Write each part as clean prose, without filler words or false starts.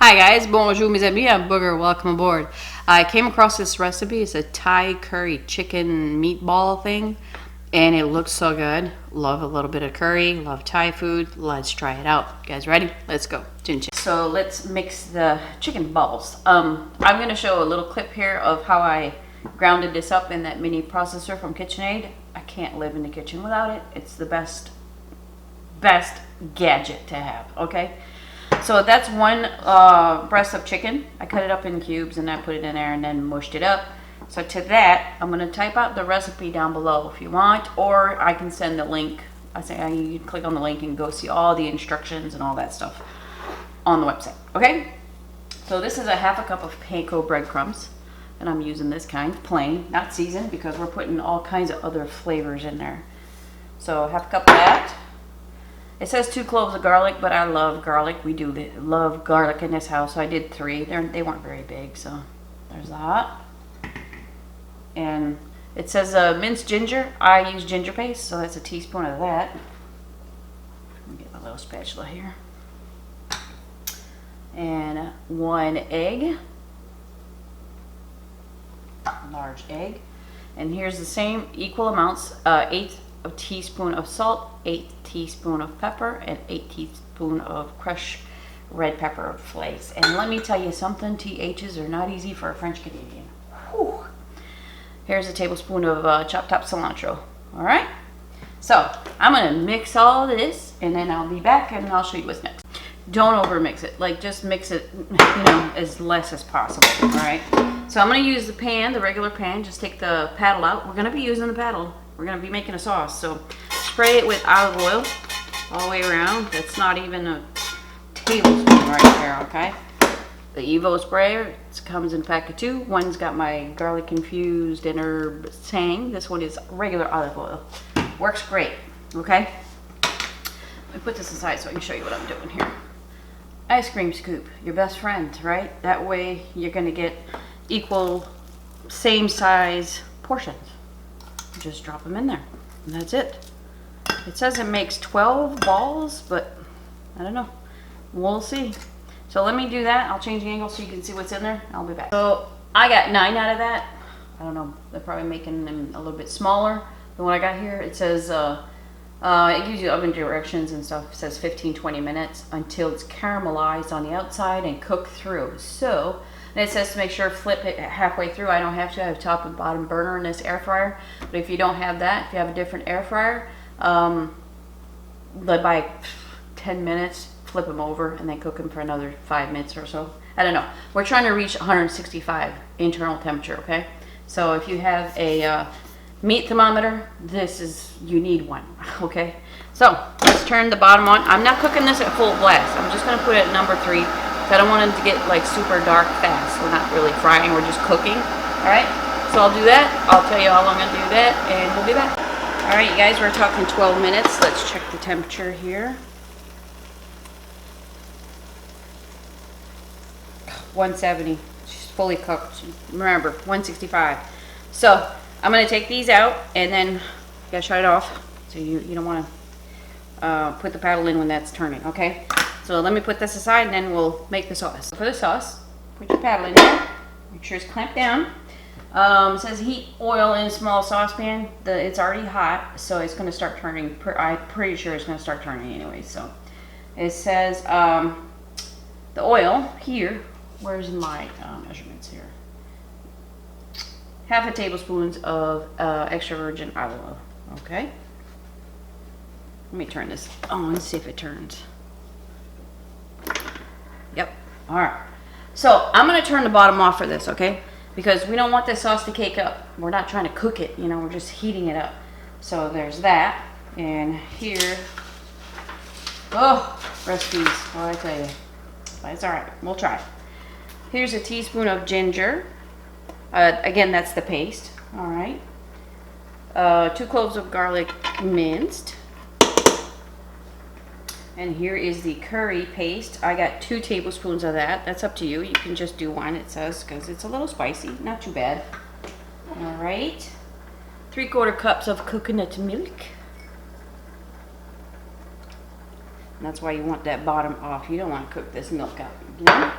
Hi guys, bonjour mes amis, I'm Booger, welcome aboard. I came across this recipe. It's a Thai curry chicken meatball thing and it looks so good. Love a little bit of curry, love Thai food. Let's try it out. You guys ready? Let's go. Chin chin. So let's mix the chicken balls. I'm going to show a little clip here of how I grounded this up in that mini processor from Kitchenaid. I can't live in the kitchen without it. It's the best gadget to have, okay? So that's one breast of chicken. I cut it up in cubes and I put it in there and then mushed it up. So to that, I'm going to type out the recipe down below if you want, or I can send the link. You can click on the link and go see all the instructions and all that stuff on the website, okay? So this is a half a cup of panko breadcrumbs, and I'm using this kind, plain, not seasoned, because we're putting all kinds of other flavors in there. So half a cup of that. It says 2 cloves of garlic, but I love garlic. We do love garlic in this house, so I did 3. They weren't very big, so there's that. And it says minced ginger. I use ginger paste, so that's a teaspoon of that. Let me get my little spatula here. And 1 egg. Large egg. And here's the same equal amounts, 1/8 teaspoon of salt, 1/8 teaspoon of pepper, and 1/8 teaspoon of crushed red pepper flakes. And let me tell you something, THs are not easy for a French Canadian. Whew. Here's a tablespoon of chopped up cilantro. All right, so I'm gonna mix all this and then I'll be back and I'll show you what's next. Don't over mix it, like just mix it, as less as possible. All right, so I'm gonna use the pan, the regular pan. Just take the paddle out. We're gonna be using the paddle. We're going to be making a sauce, so spray it with olive oil all the way around. That's not even a tablespoon right there, okay? The Evo sprayer, it comes in a pack of 2. One's got my garlic infused and herb tang. This one is regular olive oil. Works great, okay? Let me put this aside so I can show you what I'm doing here. Ice cream scoop, your best friend, right? That way you're going to get equal, same size portions. Just drop them in there and that's it. It says it makes 12 balls, but I don't know, we'll see. So let me do that. I'll change the angle so you can see what's in there. I'll be back. So I got 9 out of that. I don't know, they're probably making them a little bit smaller than what I got here. It says it gives you oven directions and stuff. It says 15-20 minutes until it's caramelized on the outside and cooked through. So, and it says to make sure flip it halfway through. I don't have to. I have top and bottom burner in this air fryer. But if you don't have that, if you have a different air fryer, by 10 minutes, flip them over and then cook them for another 5 minutes or so. I don't know. We're trying to reach 165 internal temperature, okay? So if you have a meat thermometer, you need one, okay? So let's turn the bottom on. I'm not cooking this at full blast. I'm just going to put it at number 3. I don't want it to get like super dark fast. We're not really frying, we're just cooking. All right, so I'll do that. I'll tell you how long I'll do that and we'll be back. All right, you guys, we're talking 12 minutes. Let's check the temperature here. 170, she's fully cooked. Remember, 165. So I'm gonna take these out and then you gotta shut it off. So you don't wanna put the paddle in when that's turning, okay? So let me put this aside and then we'll make the sauce. For the sauce, put your paddle in here. Make sure it's clamped down. It says heat oil in a small saucepan. It's already hot, so it's going to start turning. I'm pretty sure it's going to start turning anyway. So it says the oil here. Where's my measurements here? 1/2 tablespoon of extra virgin olive oil. Okay. Let me turn this on and see if it turns. Yep. All right. So I'm going to turn the bottom off for this, okay? Because we don't want this sauce to cake up. We're not trying to cook it, we're just heating it up. So there's that. And here, recipes, well, I tell you. But it's all right. We'll try. Here's a teaspoon of ginger. Again, that's the paste. All right. 2 cloves of garlic minced. And here is the curry paste. I got 2 tablespoons of that. That's up to you. You can just do 1, it says, because it's a little spicy. Not too bad. All right. 3/4 cups of coconut milk. And that's why you want that bottom off. You don't want to cook this milk up, you know?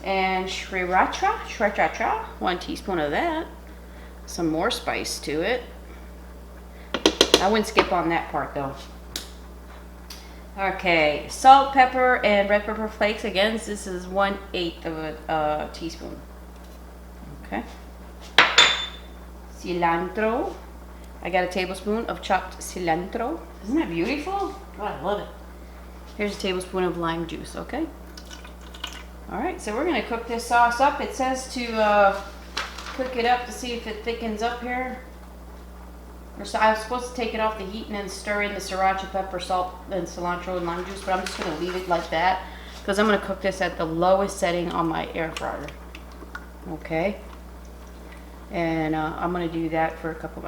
And sriracha, 1 teaspoon of that. Some more spice to it. I wouldn't skip on that part though. Okay, salt, pepper, and red pepper flakes. Again, this is 1/8 of a teaspoon. Okay. Cilantro. I got a tablespoon of chopped cilantro. Isn't that beautiful? God, I love it. Here's a tablespoon of lime juice, okay? All right, so we're gonna cook this sauce up. It says to cook it up to see if it thickens up here. So I was supposed to take it off the heat and then stir in the sriracha, pepper, salt, and cilantro and lime juice, but I'm just gonna leave it like that because I'm gonna cook this at the lowest setting on my air fryer. Okay. And I'm gonna do that for a couple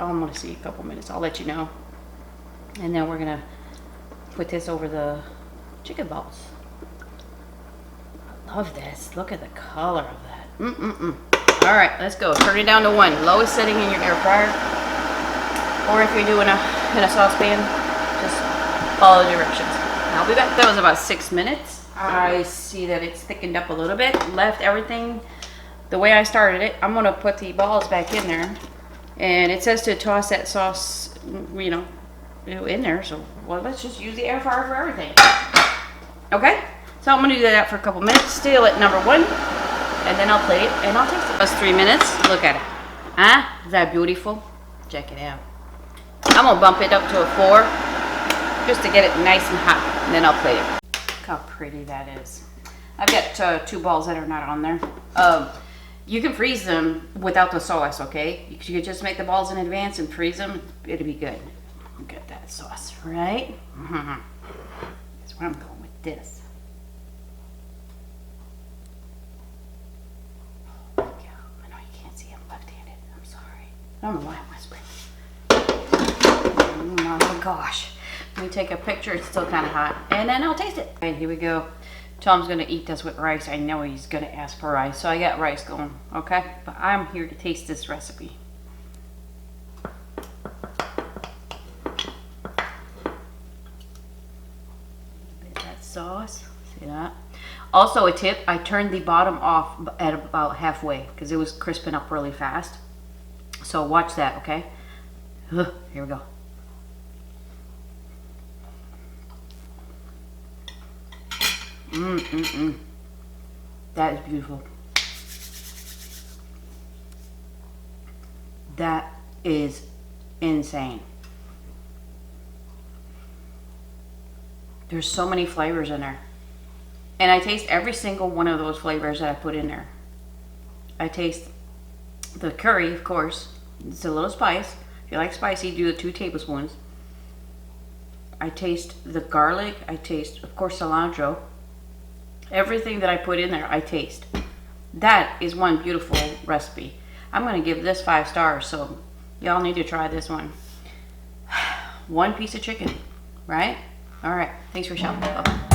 minutes. I'll let you know. And then we're gonna put this over the chicken balls. I love this. Look at the color of that. All right, let's go. Turn it down to 1. Lowest setting in your air fryer. Or if you're doing in a saucepan, just follow the directions. I'll be back. That was about 6 minutes. I see that it's thickened up a little bit. Left everything the way I started it. I'm gonna put the balls back in there, and it says to toss that sauce, in there. So, well, let's just use the air fryer for everything. Okay. So I'm gonna do that for a couple minutes. Still at number 1, and then I'll plate it and I'll taste it. That's 3 minutes. Look at it. Huh? Is that beautiful? Check it out. I'm gonna bump it up to a 4, just to get it nice and hot, and then I'll plate it. Look how pretty that is. I've got 2 balls that are not on there. You can freeze them without the sauce, okay? You could just make the balls in advance and freeze them. It'll be good. Look at that sauce, right? That's where I'm going with this. Oh, yeah. I know you can't see I'm left-handed. I'm sorry. I don't know why I'm whispering. Oh my gosh. Let me take a picture. It's still kind of hot. And then I'll taste it. Okay, here we go. Tom's going to eat this with rice. I know he's going to ask for rice. So I got rice going. Okay? But I'm here to taste this recipe. That sauce. See that? Also a tip. I turned the bottom off at about halfway because it was crisping up really fast. So watch that, okay? Here we go. That is beautiful. That is insane. There's so many flavors in there. And I taste every single one of those flavors that I put in there. I taste the curry, of course. It's a little spice. If you like spicy, do the 2 tablespoons. I taste the garlic. I taste, of course, cilantro. Everything that I put in there, I taste. That is one beautiful recipe. I'm going to give this 5 stars, so y'all need to try this one. 1 piece of chicken, right? All right. Thanks for shopping. Bye-bye.